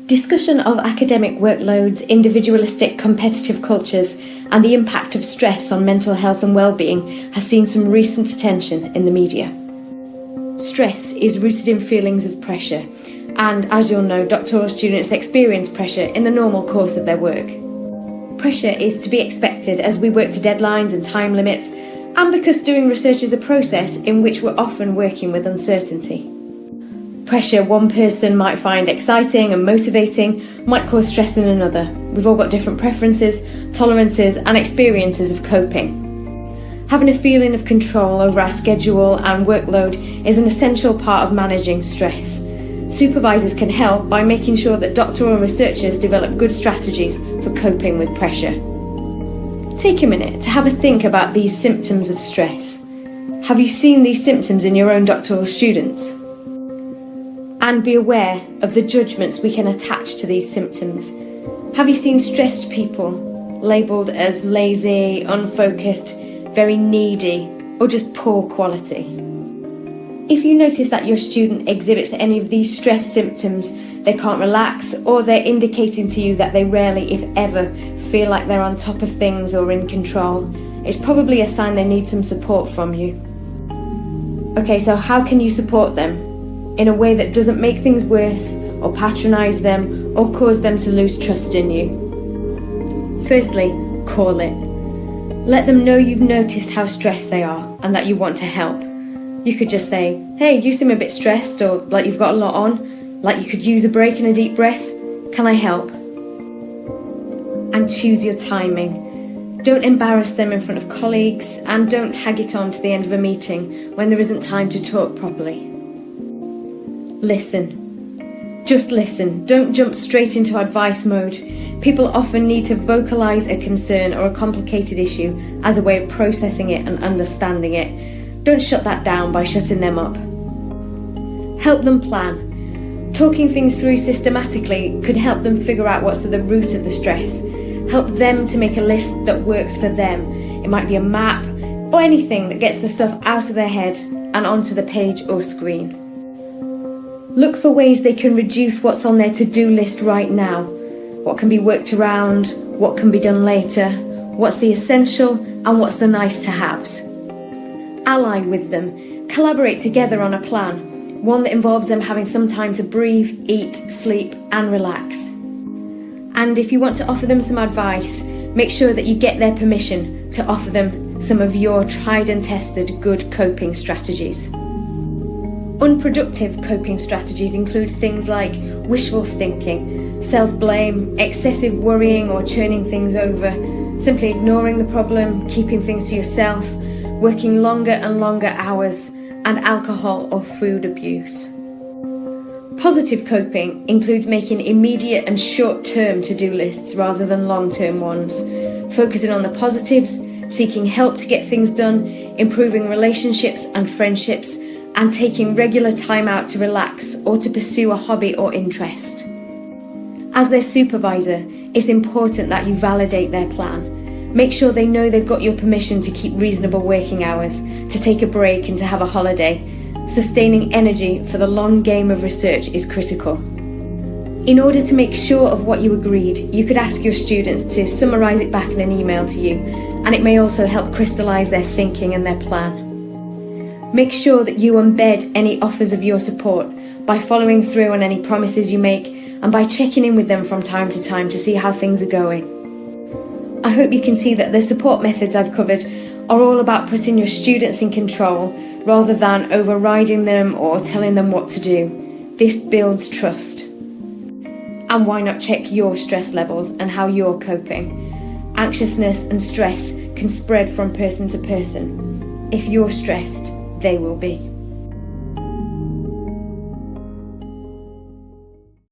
Discussion of academic workloads, individualistic competitive cultures, and the impact of stress on mental health and well-being has seen some recent attention in the media. Stress is rooted in feelings of pressure, and as you'll know, doctoral students experience pressure in the normal course of their work. Pressure is to be expected as we work to deadlines and time limits, and because doing research is a process in which we're often working with uncertainty. Pressure one person might find exciting and motivating might cause stress in another. We've all got different preferences, tolerances, and experiences of coping. Having a feeling of control over our schedule and workload is an essential part of managing stress. Supervisors can help by making sure that doctoral researchers develop good strategies for coping with pressure. Take a minute to have a think about these symptoms of stress. Have you seen these symptoms in your own doctoral students? And be aware of the judgments we can attach to these symptoms. Have you seen stressed people labelled as lazy, unfocused, very needy, or just poor quality? If you notice that your student exhibits any of these stress symptoms, they can't relax, or they're indicating to you that they rarely, if ever, feel like they're on top of things or in control, it's probably a sign they need some support from you. Okay, so how can you support them? In a way that doesn't make things worse, or patronise them, or cause them to lose trust in you. Firstly, call it. Let them know you've noticed how stressed they are and that you want to help. You could just say, hey, you seem a bit stressed, or like you've got a lot on, like you could use a break and a deep breath. Can I help? And choose your timing. Don't embarrass them in front of colleagues, and don't tag it on to the end of a meeting when there isn't time to talk properly. Listen. Just listen. Don't jump straight into advice mode. People often need to vocalise a concern or a complicated issue as a way of processing it and understanding it. Don't shut that down by shutting them up. Help them plan. Talking things through systematically could help them figure out what's at the root of the stress. Help them to make a list that works for them. It might be a map or anything that gets the stuff out of their head and onto the page or screen. Look for ways they can reduce what's on their to-do list right now. What can be worked around, what can be done later, what's the essential and what's the nice-to-haves. Ally with them. Collaborate together on a plan, one that involves them having some time to breathe, eat, sleep and relax. And if you want to offer them some advice, make sure that you get their permission to offer them some of your tried and tested good coping strategies. Unproductive coping strategies include things like wishful thinking, self-blame, excessive worrying or churning things over, simply ignoring the problem, keeping things to yourself, working longer and longer hours, and alcohol or food abuse. Positive coping includes making immediate and short-term to-do lists rather than long-term ones, focusing on the positives, seeking help to get things done, improving relationships and friendships, and taking regular time out to relax or to pursue a hobby or interest. As their supervisor, it's important that you validate their plan. Make sure they know they've got your permission to keep reasonable working hours, to take a break and to have a holiday. Sustaining energy for the long game of research is critical. In order to make sure of what you agreed, you could ask your students to summarise it back in an email to you, and it may also help crystallise their thinking and their plan. Make sure that you embed any offers of your support by following through on any promises you make and by checking in with them from time to time to see how things are going. I hope you can see that the support methods I've covered are all about putting your students in control rather than overriding them or telling them what to do. This builds trust. And why not check your stress levels and how you're coping? Anxiousness and stress can spread from person to person. If you're stressed, they will be.